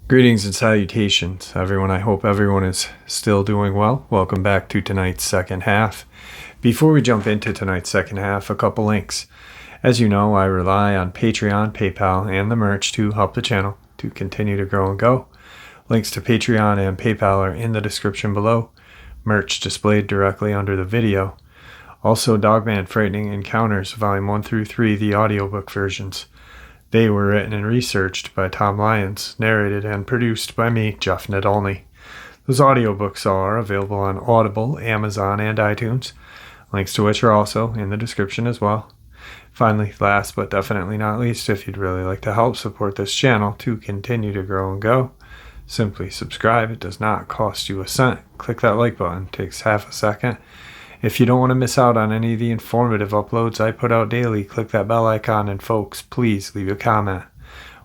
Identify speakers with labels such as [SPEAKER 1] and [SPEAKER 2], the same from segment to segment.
[SPEAKER 1] Greetings and salutations, everyone. I hope everyone is still doing well. Welcome back to tonight's second half. Before we jump into tonight's second half, a couple links. As you know, I rely on Patreon, PayPal, and the merch to help the channel to continue to grow and go. Links to Patreon and PayPal are in the description below. Merch displayed directly under the video. Also, Dogman Frightening Encounters, Volume 1 through 3, the audiobook versions. They were written and researched by Tom Lyons, narrated and produced by me, Jeff Nadolny. Those audiobooks are available on Audible, Amazon, and iTunes, links to which are also in the description as well. Finally, last but definitely not least, if you'd really like to help support this channel to continue to grow and go, simply subscribe. It does not cost you a cent. Click that like button. It takes half a second. If you don't want to miss out on any of the informative uploads I put out daily, click that bell icon, and folks, please leave a comment.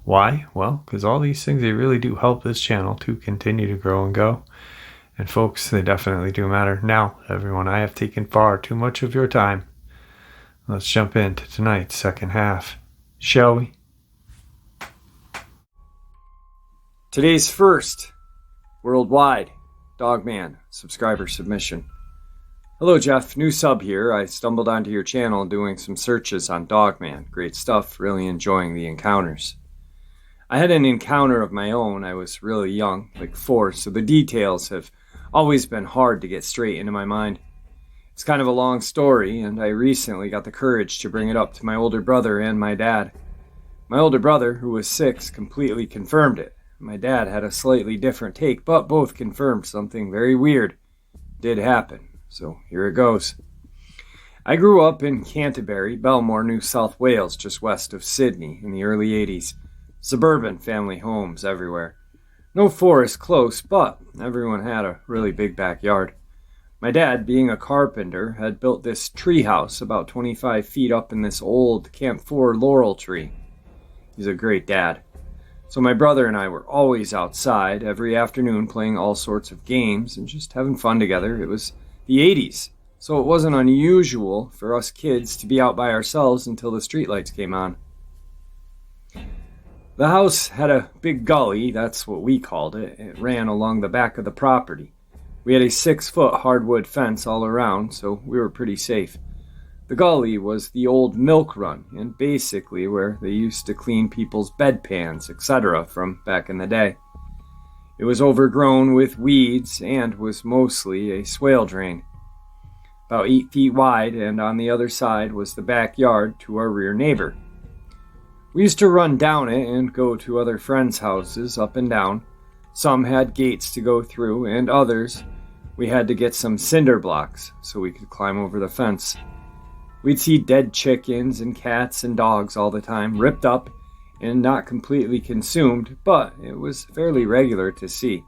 [SPEAKER 1] Why? Well, because all these things, they really do help this channel to continue to grow and go. And folks, they definitely do matter. Now, everyone, I have taken far too much of your time. Let's jump into tonight's second half, shall we? Today's first worldwide Dogman subscriber submission. Hello Jeff, new sub here. I stumbled onto your channel doing some searches on Dogman. Great stuff, really enjoying the encounters. I had an encounter of my own. I was really young, like 4, so the details have always been hard to get straight into my mind. It's kind of a long story, and I recently got the courage to bring it up to my older brother and my dad. My older brother, who was 6, completely confirmed it. My dad had a slightly different take, but both confirmed something very weird did happen. So here it goes. I grew up in Canterbury, Belmore, New South Wales, just west of Sydney in the early 80s. Suburban family homes everywhere. No forest close, but everyone had a really big backyard. My dad, being a carpenter, had built this tree house about 25 feet up in this old camphor laurel tree. He's a great dad. So my brother and I were always outside every afternoon playing all sorts of games and just having fun together. It was the 80s, so it wasn't unusual for us kids to be out by ourselves until the streetlights came on. The house had a big gully, that's what we called it. It ran along the back of the property. We had a 6-foot hardwood fence all around, so we were pretty safe. The gully was the old milk run, and basically where they used to clean people's bedpans, etc. from back in the day. It was overgrown with weeds and was mostly a swale drain. About 8 feet wide, and on the other side was the backyard to our rear neighbor. We used to run down it and go to other friends' houses up and down. Some had gates to go through, and others we had to get some cinder blocks so we could climb over the fence. We'd see dead chickens and cats and dogs all the time, ripped up and not completely consumed, but it was fairly regular to see.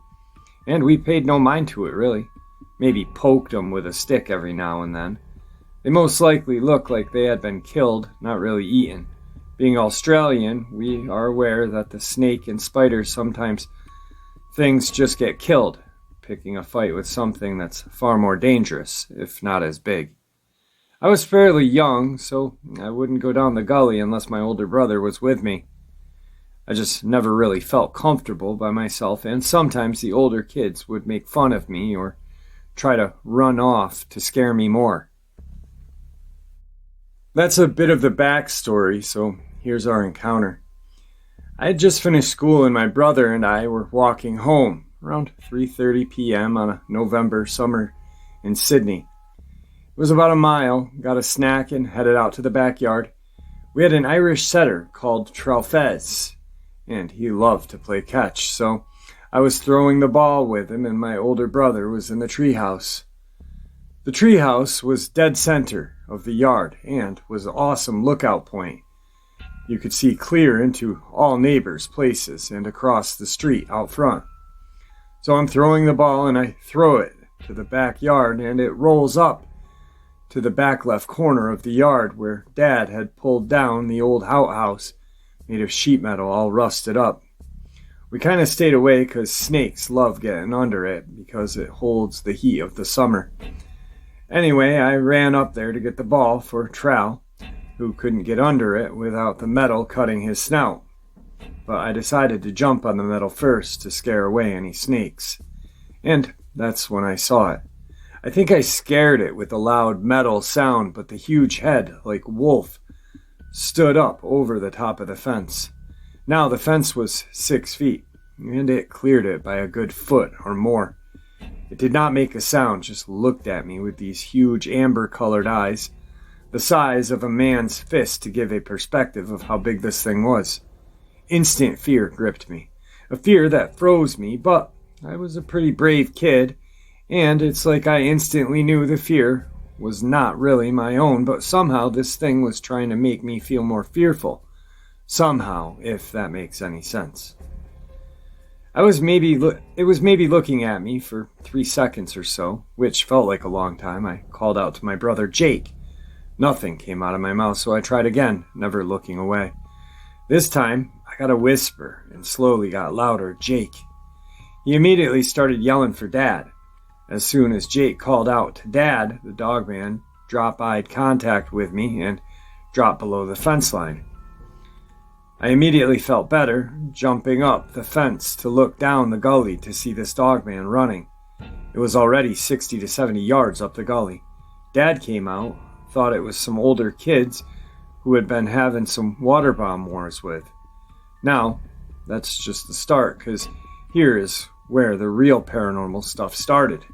[SPEAKER 1] And we paid no mind to it, really. Maybe poked them with a stick every now and then. They most likely looked like they had been killed, not really eaten. Being Australian, we are aware that the snake and spiders sometimes things just get killed, picking a fight with something that's far more dangerous, if not as big. I was fairly young, so I wouldn't go down the gully unless my older brother was with me. I just never really felt comfortable by myself, and sometimes the older kids would make fun of me or try to run off to scare me more. That's a bit of the backstory, so here's our encounter. I had just finished school and my brother and I were walking home around 3:30 p.m. on a November summer in Sydney. It was about a mile, got a snack and headed out to the backyard. We had an Irish setter called Trowfez, and he loved to play catch, so I was throwing the ball with him and my older brother was in the treehouse. The treehouse was dead center of the yard and was an awesome lookout point. You could see clear into all neighbors' places and across the street out front. So I'm throwing the ball and I throw it to the backyard and it rolls up to the back left corner of the yard where Dad had pulled down the old outhouse made of sheet metal all rusted up. We kind of stayed away because snakes love getting under it because it holds the heat of the summer. Anyway, I ran up there to get the ball for Trow, who couldn't get under it without the metal cutting his snout. But I decided to jump on the metal first to scare away any snakes. And that's when I saw it. I think I scared it with the loud metal sound, but the huge head, like a wolf, stood up over the top of the fence. Now the fence was 6 feet, and it cleared it by a good foot or more. It did not make a sound, just looked at me with these huge amber-colored eyes, the size of a man's fist to give a perspective of how big this thing was. Instant fear gripped me, a fear that froze me, but I was a pretty brave kid, and it's like I instantly knew the fear was not really my own, but somehow this thing was trying to make me feel more fearful. Somehow, if that makes any sense. It was maybe looking at me for 3 seconds or so, which felt like a long time. I called out to my brother, Jake. Nothing came out of my mouth, so I tried again, never looking away. This time, I got a whisper and slowly got louder, Jake. He immediately started yelling for Dad. As soon as Jake called out to Dad, the Dogman dropped eyed contact with me and dropped below the fence line. I immediately felt better, jumping up the fence to look down the gully to see this Dogman running. It was already 60 to 70 yards up the gully. Dad came out, thought it was some older kids who had been having some water bomb wars with. Now, that's just the start, because here is where the real paranormal stuff started.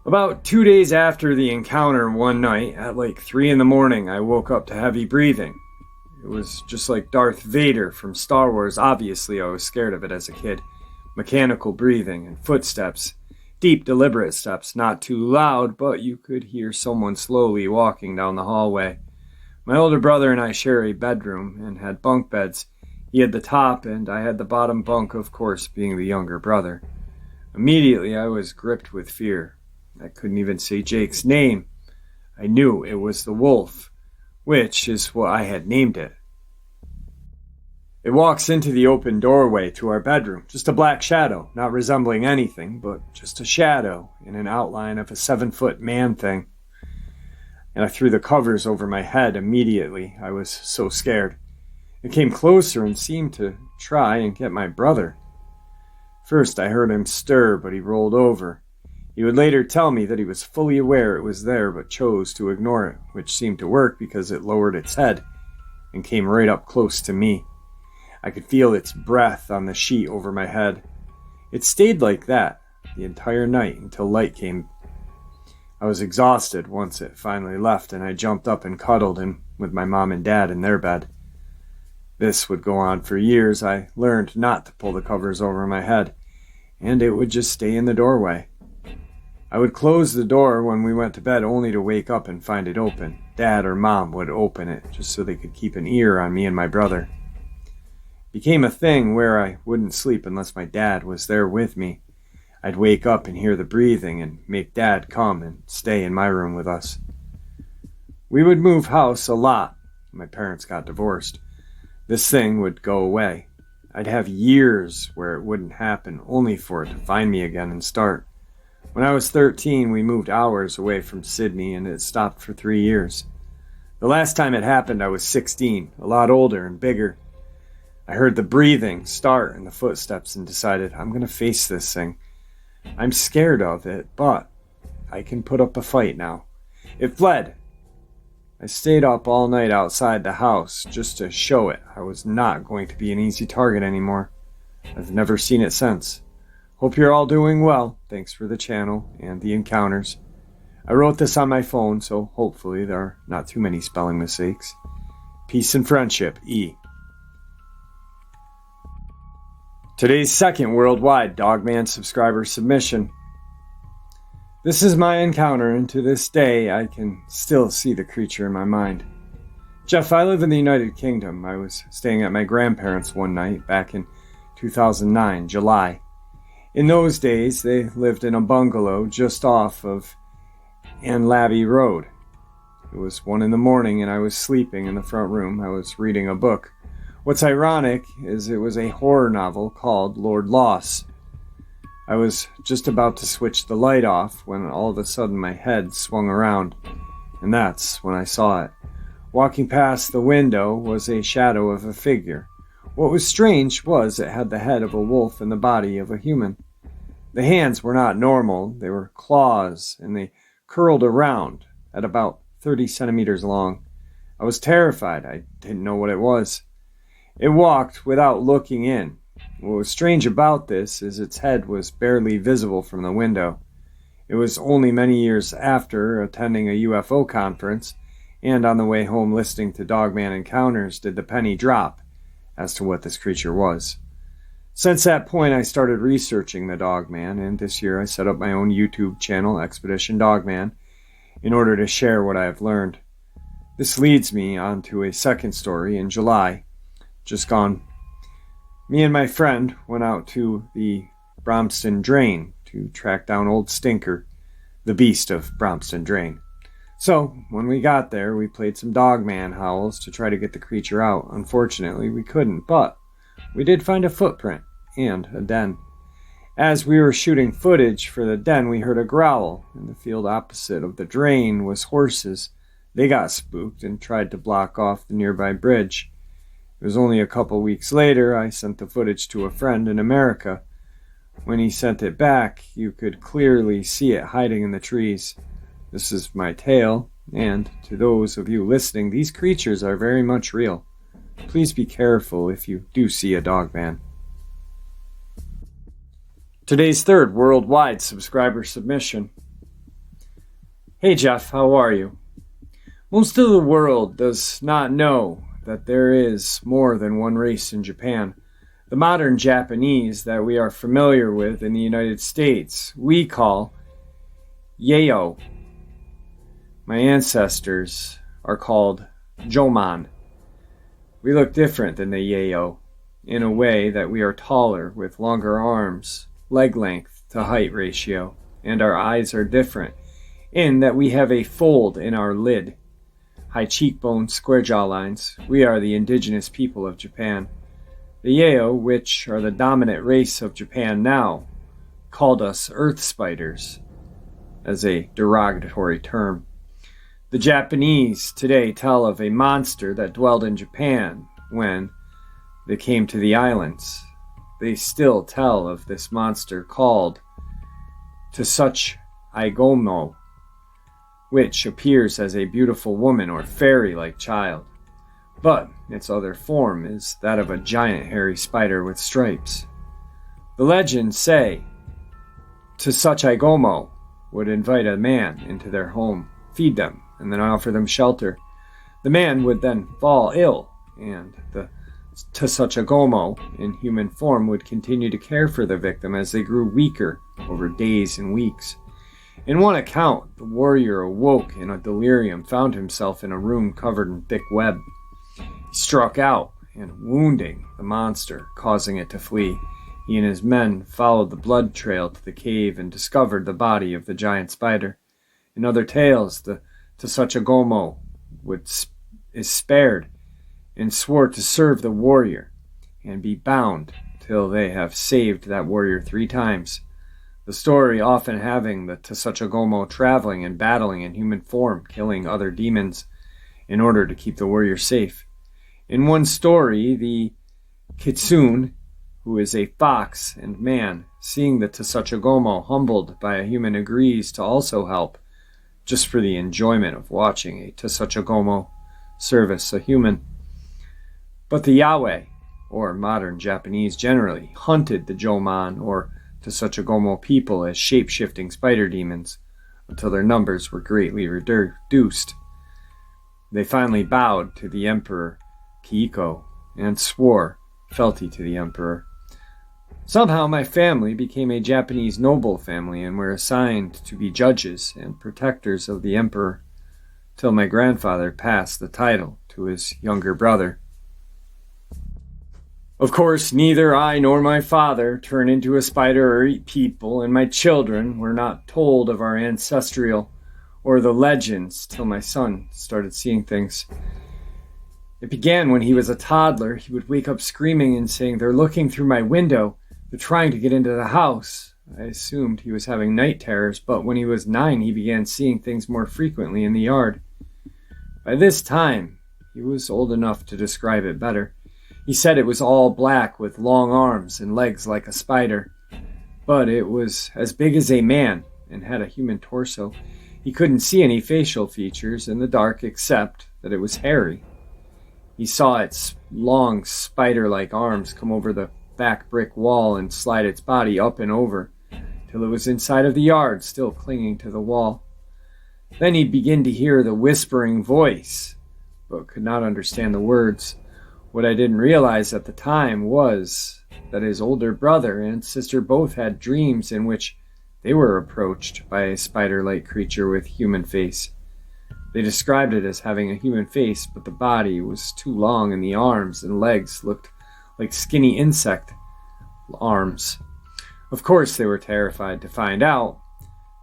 [SPEAKER 1] About 2 days after the encounter one night, at like 3 in the morning, I woke up to heavy breathing. It was just like Darth Vader from Star Wars. Obviously, I was scared of it as a kid. Mechanical breathing and footsteps. Deep, deliberate steps. Not too loud, but you could hear someone slowly walking down the hallway. My older brother and I share a bedroom and had bunk beds. He had the top, and I had the bottom bunk, of course, being the younger brother. Immediately, I was gripped with fear. I couldn't even say Jake's name. I knew it was the wolf, which is what I had named it. It walks into the open doorway to our bedroom, just a black shadow, not resembling anything, but just a shadow in an outline of a 7-foot man thing. And I threw the covers over my head immediately. I was so scared. It came closer and seemed to try and get my brother. First I heard him stir, but he rolled over. He would later tell me that he was fully aware it was there, but chose to ignore it, which seemed to work because it lowered its head and came right up close to me. I could feel its breath on the sheet over my head. It stayed like that the entire night until light came. I was exhausted once it finally left, and I jumped up and cuddled him with my mom and dad in their bed. This would go on for years. I learned not to pull the covers over my head, and it would just stay in the doorway. I would close the door when we went to bed only to wake up and find it open. Dad or Mom would open it just so they could keep an ear on me and my brother. It became a thing where I wouldn't sleep unless my dad was there with me. I'd wake up and hear the breathing and make Dad come and stay in my room with us. We would move house a lot. My parents got divorced. This thing would go away. I'd have years where it wouldn't happen, only for it to find me again and start. When I was 13, we moved hours away from Sydney, and it stopped for 3 years. The last time it happened, I was 16, a lot older and bigger. I heard the breathing start and the footsteps and decided I'm going to face this thing. I'm scared of it, but I can put up a fight now. It fled. I stayed up all night outside the house just to show it I was not going to be an easy target anymore. I've never seen it since. Hope you're all doing well. Thanks for the channel and the encounters. I wrote this on my phone, so hopefully there are not too many spelling mistakes. Peace and friendship, E. Today's second worldwide Dogman subscriber submission. This is my encounter, and to this day I can still see the creature in my mind. Jeff, I live in the United Kingdom. I was staying at my grandparents' one night back in 2009, July. In those days, they lived in a bungalow just off of Anlaby Road. It was 1 in the morning and I was sleeping in the front room. I was reading a book. What's ironic is it was a horror novel called Lord Loss. I was just about to switch the light off when all of a sudden my head swung around, and that's when I saw it. Walking past the window was a shadow of a figure. What was strange was it had the head of a wolf and the body of a human. The hands were not normal, they were claws, and they curled around at about 30 centimeters long. I was terrified. I didn't know what it was. It walked without looking in. What was strange about this is its head was barely visible from the window. It was only many years after attending a UFO conference and on the way home listening to Dogman encounters did the penny drop as to what this creature was. Since that point, I started researching the Dogman, and this year I set up my own YouTube channel, Expedition Dogman, in order to share what I have learned. This leads me on to a second story in July, just gone. Me and my friend went out to the Bromston Drain to track down Old Stinker, the beast of Bromston Drain. So, when we got there, we played some Dogman howls to try to get the creature out. Unfortunately, we couldn't, but we did find a footprint and a den. As we were shooting footage for the den, we heard a growl. In the field opposite of the drain was horses. They got spooked and tried to block off the nearby bridge. It was only a couple weeks later I sent the footage to a friend in America. When he sent it back, you could clearly see it hiding in the trees. This is my tale, and to those of you listening, these creatures are very much real. Please be careful if you do see a Dogman. Today's third worldwide subscriber submission. Hey Jeff, how are you? Most of the world does not know that there is more than one race in Japan. The modern Japanese that we are familiar with in the United States, we call Yayo. My ancestors are called Joman. We look different than the Yayo, in a way that we are taller with longer arms, leg length to height ratio, and our eyes are different, in that we have a fold in our lid. High cheekbones, square jawlines, we are the indigenous people of Japan. The Yayo, which are the dominant race of Japan now, called us earth spiders, as a derogatory term. The Japanese today tell of a monster that dwelled in Japan when they came to the islands. They still tell of this monster called Tsuch Aigomo, which appears as a beautiful woman or fairy-like child. But its other form is that of a giant hairy spider with stripes. The legends say Tsuch Aigomo would invite a man into their home, feed them, and then offer them shelter. The man would then fall ill, and the Tsuchagomo in human form would continue to care for the victim as they grew weaker over days and weeks. In one account, the warrior awoke in a delirium, found himself in a room covered in thick web. He struck out, and wounding the monster, causing it to flee. He and his men followed the blood trail to the cave and discovered the body of the giant spider. In other tales, the Tsuchagomo is spared and swore to serve the warrior and be bound till they have saved that warrior 3 times. The story often having the Tsuchagomo traveling and battling in human form, killing other demons in order to keep the warrior safe. In one story, the Kitsune, who is a fox and man, seeing the Tsuchagomo humbled by a human, agrees to also help, just for the enjoyment of watching a Tsuchagomo service a human. But the Yahweh, or modern Japanese generally, hunted the Joman, or Tsuchagomo people, as shape-shifting spider demons, until their numbers were greatly reduced. They finally bowed to the Emperor Kihiko, and swore fealty to the Emperor. Somehow my family became a Japanese noble family and were assigned to be judges and protectors of the emperor, till my grandfather passed the title to his younger brother. Of course, neither I nor my father turn into a spider or eat people, and my children were not told of our ancestral or the legends till my son started seeing things. It began when he was a toddler. He would wake up screaming and saying, "They're looking through my window. They're trying to get into the house." I assumed he was having night terrors, but when he was 9, he began seeing things more frequently in the yard. By this time, he was old enough to describe it better. He said it was all black with long arms and legs like a spider, but it was as big as a man and had a human torso. He couldn't see any facial features in the dark except that it was hairy. He saw its long spider-like arms come over the back brick wall and slide its body up and over till it was inside of the yard, still clinging to the wall. Then he'd begin to hear the whispering voice, but could not understand the words. What I didn't realize at the time was that his older brother and sister both had dreams in which they were approached by a spider-like creature with human face. They described it as having a human face, but the body was too long and the arms and legs looked like skinny insect arms. Of course, they were terrified to find out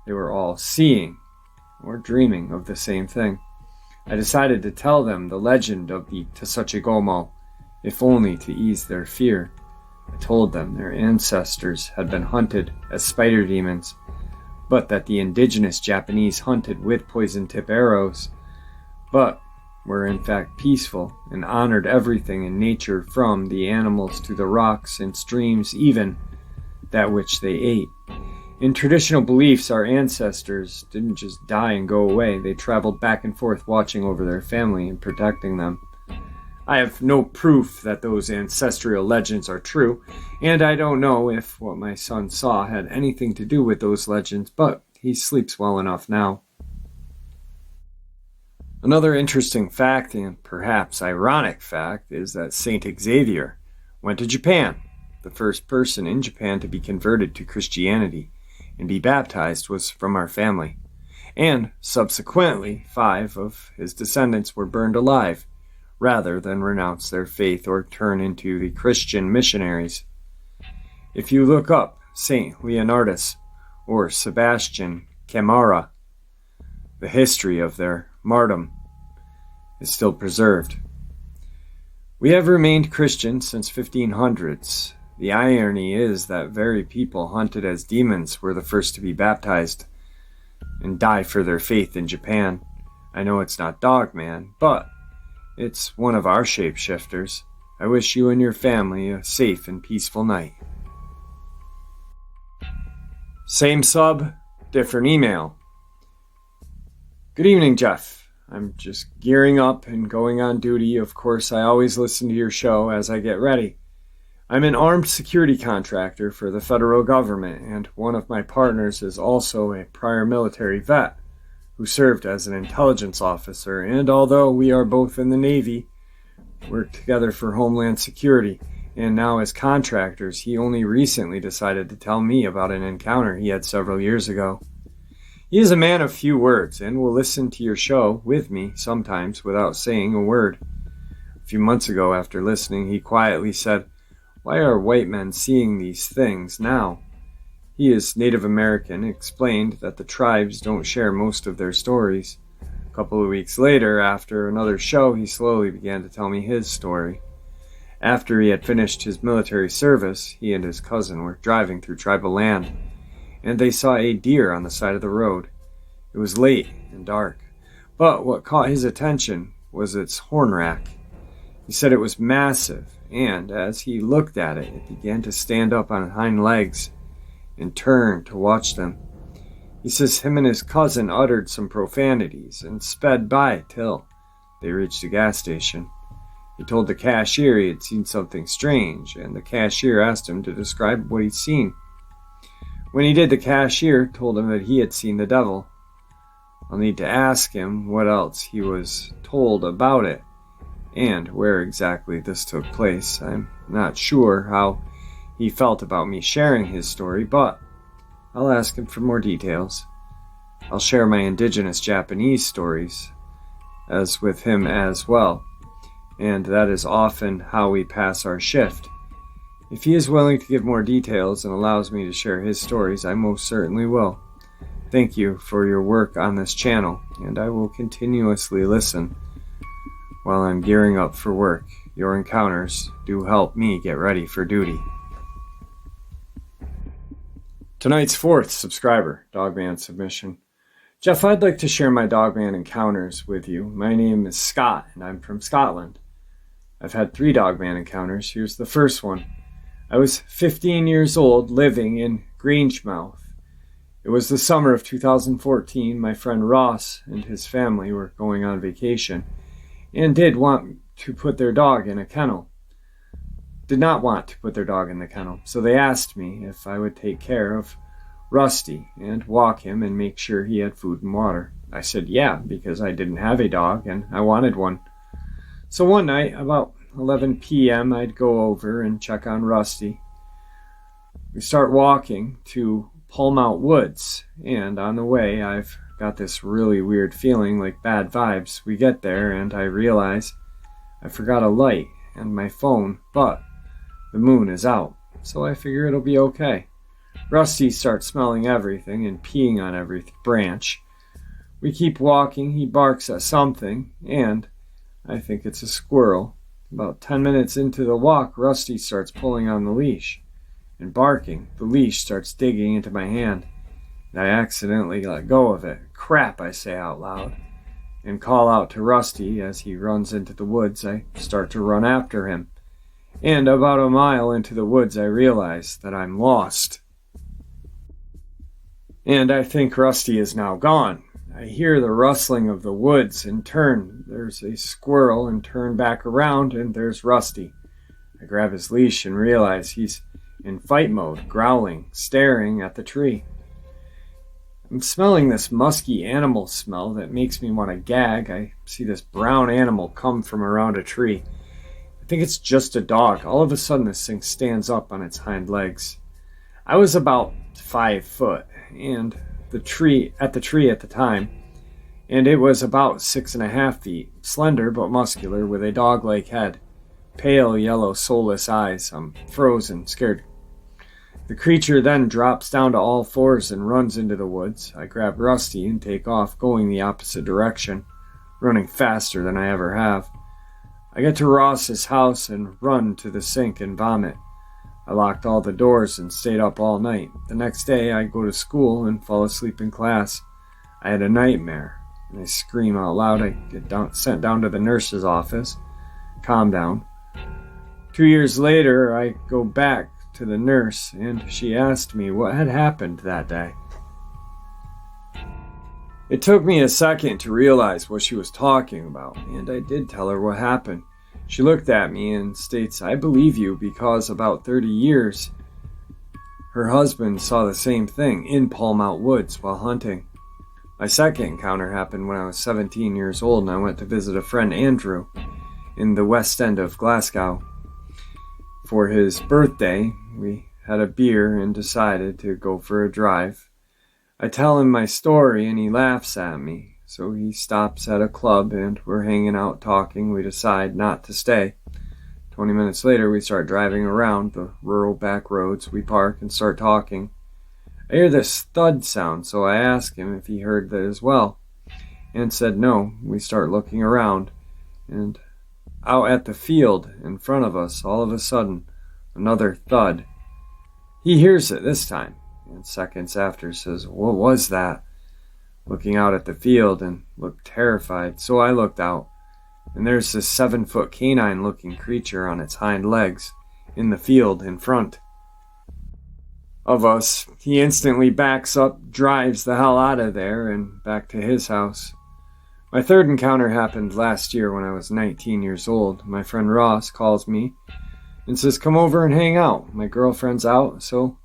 [SPEAKER 1] they were all seeing or dreaming of the same thing. I decided to tell them the legend of the Tsuchigomo, if only to ease their fear. I told them their ancestors had been hunted as spider demons, but that the indigenous Japanese hunted with poison-tip arrows, but were in fact peaceful and honored everything in nature, from the animals to the rocks and streams, even that which they ate. In traditional beliefs, our ancestors didn't just die and go away. They traveled back and forth watching over their family and protecting them. I have no proof that those ancestral legends are true, and I don't know if what my son saw had anything to do with those legends, but he sleeps well enough now. Another interesting fact, and perhaps ironic fact, is that Saint Xavier went to Japan. The first person in Japan to be converted to Christianity and be baptized was from our family, and subsequently 5 of his descendants were burned alive, rather than renounce their faith or turn into the Christian missionaries. If you look up Saint Leonardus or Sebastian Camara, the history of their martyrdom is still preserved. We have remained Christian since 1500s. The irony is that very people hunted as demons were the first to be baptized and die for their faith in Japan. I know it's not Dogman, but it's one of our shapeshifters. I wish you and your family a safe and peaceful night. Same sub, different email. Good evening, Jeff. I'm just gearing up and going on duty. Of course, I always listen to your show as I get ready. I'm an armed security contractor for the federal government, and one of my partners is also a prior military vet who served as an intelligence officer, and although we are both in the Navy, worked together for Homeland Security, and now as contractors, he only recently decided to tell me about an encounter he had several years ago. He is a man of few words, and will listen to your show with me sometimes without saying a word. A few months ago, after listening, he quietly said, "Why are white men seeing these things now?" He is Native American, explained that the tribes don't share most of their stories. A couple of weeks later, after another show, he slowly began to tell me his story. After he had finished his military service, he and his cousin were driving through tribal land, and they saw a deer on the side of the road. It was late and dark, but what caught his attention was its horn rack. He said it was massive, and as he looked at it, it began to stand up on hind legs and turned to watch them. He says him and his cousin uttered some profanities and sped by till they reached a gas station. He told the cashier he had seen something strange, and the cashier asked him to describe what he'd seen. When he did, the cashier told him that he had seen the devil. I'll need to ask him what else he was told about it, and where exactly this took place. I'm not sure how he felt about me sharing his story, but I'll ask him for more details. I'll share my indigenous Japanese stories as with him as well, and that is often how we pass our shift. If he is willing to give more details and allows me to share his stories, I most certainly will. Thank you for your work on this channel, and I will continuously listen while I'm gearing up for work. Your encounters do help me get ready for duty. Tonight's fourth subscriber, Dogman submission. Jeff, I'd like to share my Dogman encounters with you. My name is Scott, and I'm from Scotland. I've had 3 Dogman encounters. Here's the first one. I was 15 years old, living in Grangemouth. It was the summer of 2014. My friend Ross and his family were going on vacation and did not want to put their dog in the kennel, so they asked me if I would take care of Rusty and walk him and make sure he had food and water. I said yeah, because I didn't have a dog and I wanted one. So one night, about 11 p.m., I'd go over and check on Rusty. We start walking to Palmount Woods, and on the way, I've got this really weird feeling, like bad vibes. We get there, and I realize I forgot a light and my phone, but the moon is out, so I figure it'll be okay. Rusty starts smelling everything and peeing on every branch. We keep walking, he barks at something, and I think it's a squirrel. About 10 minutes into the walk, Rusty starts pulling on the leash and barking. The leash starts digging into my hand, and I accidentally let go of it. Crap, I say out loud, and call out to Rusty as he runs into the woods. I start to run after him, and about a mile into the woods, I realize that I'm lost. And I think Rusty is now gone. I hear the rustling of the woods and turn. There's a squirrel, and turn back around, and there's Rusty. I grab his leash and realize he's in fight mode, growling, staring at the tree. I'm smelling this musky animal smell that makes me want to gag. I see this brown animal come from around a tree. I think it's just a dog. All of a sudden, this thing stands up on its hind legs. I was about 5 foot, and the tree at the time, and it was about 6.5 feet, slender but muscular, with a dog-like head, pale yellow soulless eyes. I'm frozen, scared. The creature then drops down to all fours and runs into the woods. I grab Rusty and take off, going the opposite direction, running faster than I ever have. I get to Ross's house and run to the sink and vomit. I locked all the doors and stayed up all night. The next day, I go to school and fall asleep in class. I had a nightmare, and I scream out loud. I get sent down to the nurse's office. Calm down. 2 years later, I go back to the nurse, and she asked me what had happened that day. It took me a second to realize what she was talking about, and I did tell her what happened. She looked at me and states, I believe you, because about 30 years, her husband saw the same thing in Palmount Woods while hunting. My second encounter happened when I was 17 years old, and I went to visit a friend, Andrew, in the west end of Glasgow. For his birthday, we had a beer and decided to go for a drive. I tell him my story and he laughs at me, so he stops at a club and we're hanging out talking. We decide not to stay. 20 minutes later, we start driving around the rural back roads. We park and start talking. I hear this thud sound, so I ask him if he heard that as well, and said no. We start looking around, and out at the field in front of us, all of a sudden, another thud. He hears it this time, and seconds after says, what was that? Looking out at the field and looked terrified, so I looked out, and there's this 7-foot canine-looking creature on its hind legs in the field in front of us. He instantly backs up, drives the hell out of there, and back to his house. My third encounter happened last year when I was 19 years old. My friend Ross calls me and says, come over and hang out. My girlfriend's out, so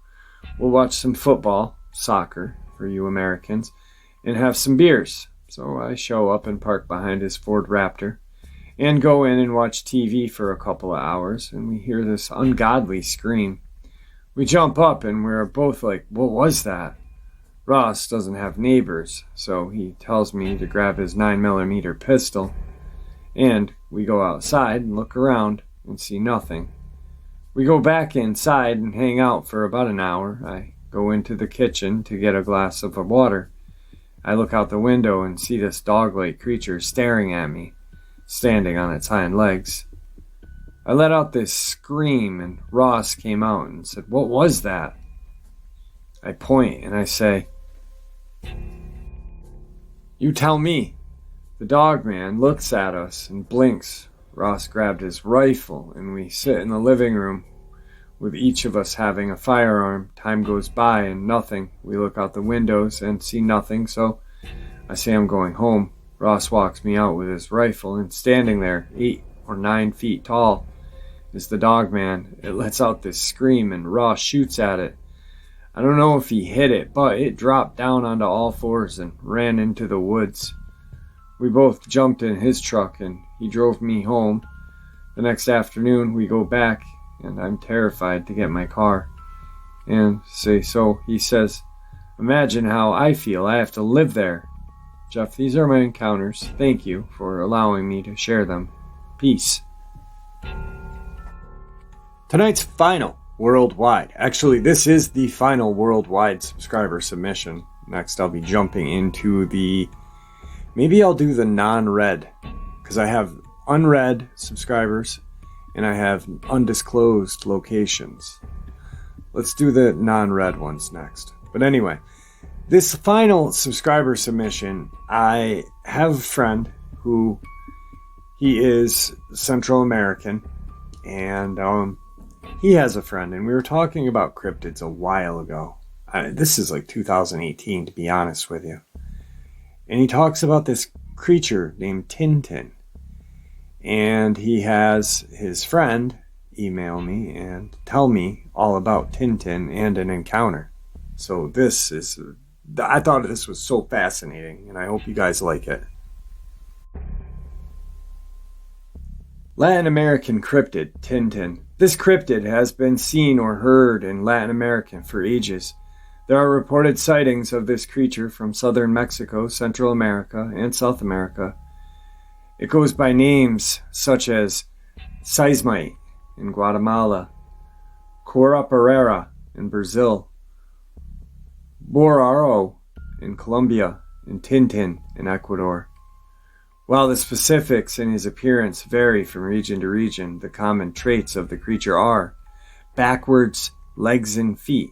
[SPEAKER 1] we'll watch some football, soccer for you Americans, and have some beers. So I show up and park behind his Ford Raptor and go in and watch TV for a couple of hours, and we hear this ungodly scream. We jump up and we're both like, what was that? Ross doesn't have neighbors, so he tells me to grab his 9mm pistol, and we go outside and look around and see nothing. We go back inside and hang out for about an hour. I go into the kitchen to get a glass of water. I look out the window and see this dog-like creature staring at me, standing on its hind legs. I let out this scream, and Ross came out and said, what was that? I point and I say, "You tell me." The Dogman looks at us and blinks. Ross grabbed his rifle and we sit in the living room with each of us having a firearm. Time goes by and nothing. We look out the windows and see nothing, so I say I'm going home. Ross walks me out with his rifle, and standing there, 8 or 9 feet tall, is the Dogman. It lets out this scream and Ross shoots at it. I don't know if he hit it, but it dropped down onto all fours and ran into the woods. We both jumped in his truck and he drove me home. The next afternoon we go back and I'm terrified to get my car. And so he says, "Imagine how I feel. I have to live there." Jeff, these are my encounters. Thank you for allowing me to share them. Peace. Tonight's final worldwide. Actually, this is the final worldwide subscriber submission. Next, I'll be jumping into maybe I'll do the non-read, because I have unread subscribers and I have undisclosed locations. Let's do the non-read ones next. But anyway, this final subscriber submission, I have a friend who, he is Central American, and he has a friend, and we were talking about cryptids a while ago. This is like 2018, to be honest with you. And he talks about this creature named Tintin. And he has his friend email me and tell me all about Tintin and an encounter. So I thought this was so fascinating, and I hope you guys like it. Latin American cryptid, Tintin. This cryptid has been seen or heard in Latin America for ages. There are reported sightings of this creature from southern Mexico, Central America, and South America. It goes by names such as Seismite in Guatemala, Coraparera in Brazil, Boraro in Colombia, and Tintin in Ecuador. While the specifics in his appearance vary from region to region, the common traits of the creature are backwards legs and feet,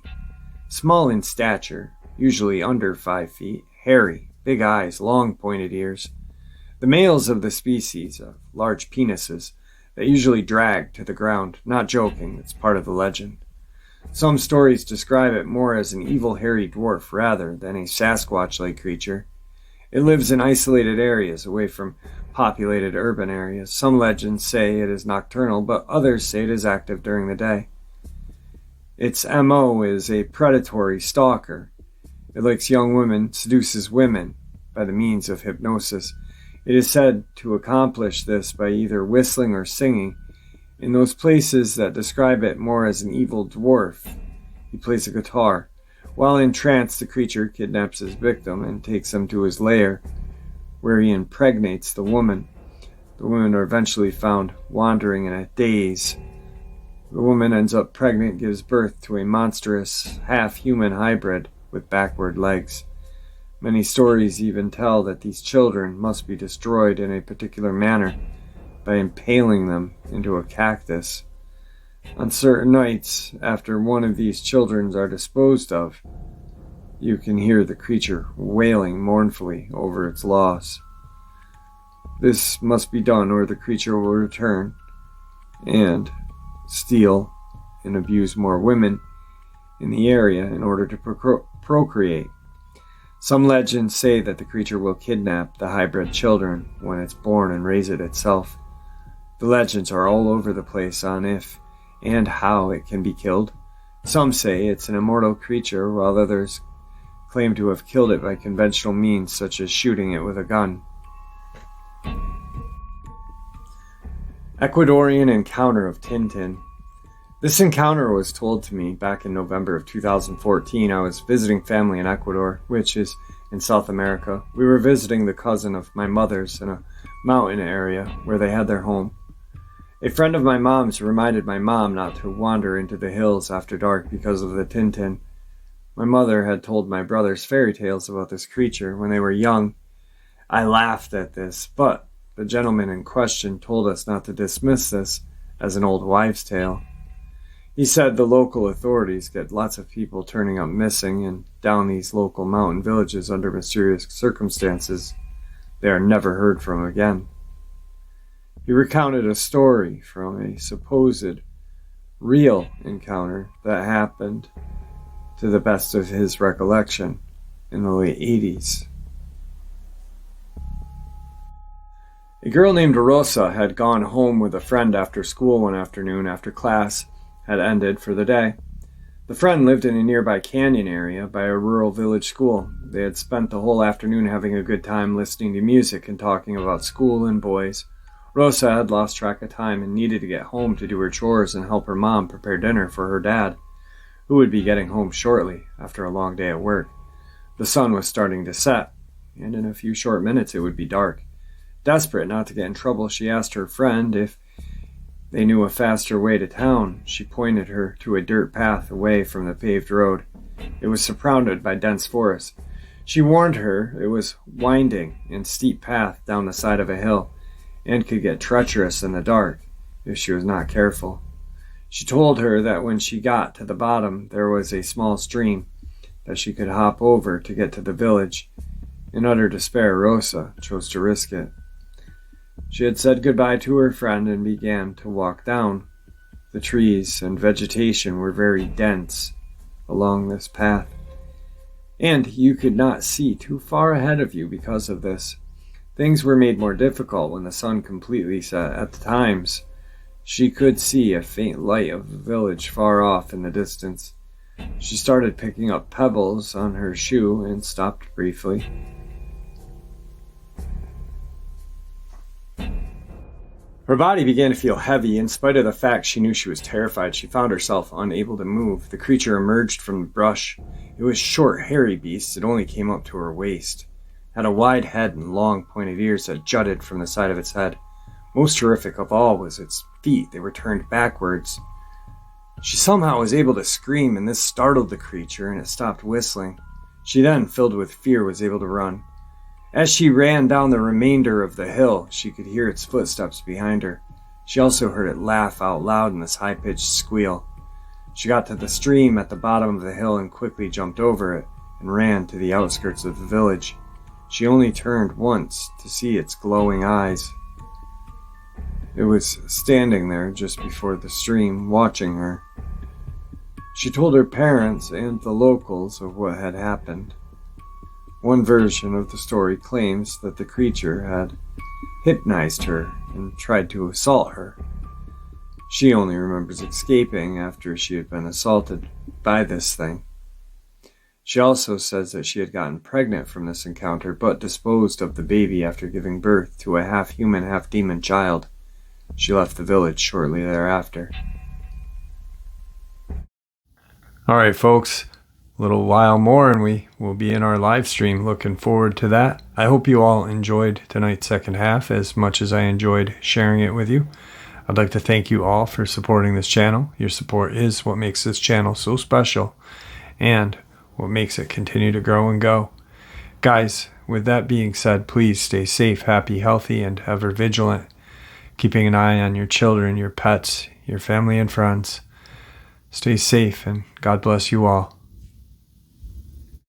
[SPEAKER 1] small in stature, usually under 5 feet, hairy, big eyes, long pointed ears. The males of the species have large penises that usually drag to the ground. Not joking, it's part of the legend. Some stories describe it more as an evil hairy dwarf rather than a Sasquatch-like creature. It lives in isolated areas away from populated urban areas. Some legends say it is nocturnal, but others say it is active during the day. Its MO is a predatory stalker. It likes young women, seduces women by the means of hypnosis. It is said to accomplish this by either whistling or singing. In those places that describe it more as an evil dwarf, he plays a guitar. While in trance, the creature kidnaps his victim and takes them to his lair, where he impregnates the woman. The women are eventually found wandering in a daze. The woman ends up pregnant, gives birth to a monstrous half-human hybrid with backward legs. Many stories even tell that these children must be destroyed in a particular manner by impaling them into a cactus. On certain nights, after one of these children are disposed of, you can hear the creature wailing mournfully over its loss. This must be done or the creature will return and steal and abuse more women in the area in order to procreate. Some legends say that the creature will kidnap the hybrid children when it's born and raise it itself. The legends are all over the place on if and how it can be killed. Some say it's an immortal creature, while others claim to have killed it by conventional means, such as shooting it with a gun. Ecuadorian encounter of Tintin. This encounter was told to me back in November of 2014. I was visiting family in Ecuador, which is in South America. We were visiting the cousin of my mother's in a mountain area where they had their home. A friend of my mom's reminded my mom not to wander into the hills after dark because of the Tintin. My mother had told my brothers fairy tales about this creature when they were young. I laughed at this, but the gentleman in question told us not to dismiss this as an old wives' tale. He said the local authorities get lots of people turning up missing and down these local mountain villages under mysterious circumstances. They are never heard from again. He recounted a story from a supposed real encounter that happened, to the best of his recollection, in the late 80s. A girl named Rosa had gone home with a friend after school one afternoon after class had ended for the day. The friend lived in a nearby canyon area by a rural village school. They had spent the whole afternoon having a good time listening to music and talking about school and boys. Rosa had lost track of time and needed to get home to do her chores and help her mom prepare dinner for her dad, who would be getting home shortly after a long day at work. The sun was starting to set, and in a few short minutes it would be dark. Desperate not to get in trouble, she asked her friend if they knew a faster way to town. She pointed her to a dirt path away from the paved road. It was surrounded by dense forest. She warned her it was winding and steep path down the side of a hill and could get treacherous in the dark if she was not careful. She told her that when she got to the bottom there was a small stream that she could hop over to get to the village. In utter despair, Rosa chose to risk it. She had said goodbye to her friend and began to walk down. The trees and vegetation were very dense along this path, and you could not see too far ahead of you because of this. Things were made more difficult when the sun completely set. At the times, she could see a faint light of the village far off in the distance. She started picking up pebbles on her shoe and stopped briefly. Her body began to feel heavy. In spite of the fact she knew she was terrified, she found herself unable to move. The creature emerged from the brush. It was a short, hairy beast. It only came up to her waist. It had a wide head and long, pointed ears that jutted from the side of its head. Most horrific of all was its feet. They were turned backwards. She somehow was able to scream, and this startled the creature, and it stopped whistling. She then, filled with fear, was able to run. As she ran down the remainder of the hill, she could hear its footsteps behind her. She also heard it laugh out loud in this high-pitched squeal. She got to the stream at the bottom of the hill and quickly jumped over it and ran to the outskirts of the village. She only turned once to see its glowing eyes. It was standing there just before the stream, watching her. She told her parents and the locals of what had happened. One version of the story claims that the creature had hypnotized her and tried to assault her. She only remembers escaping after she had been assaulted by this thing. She also says that she had gotten pregnant from this encounter, but disposed of the baby after giving birth to a half-human, half-demon child. She left the village shortly thereafter. Alright folks, a little while more and we will be in our live stream. Looking forward to that. I hope you all enjoyed tonight's second half as much as I enjoyed sharing it with you. I'd like to thank you all for supporting this channel. Your support is what makes this channel so special and what makes it continue to grow and go. Guys, with that being said, please stay safe, happy, healthy, and ever vigilant, keeping an eye on your children, your pets, your family and friends. Stay safe, and God bless you all.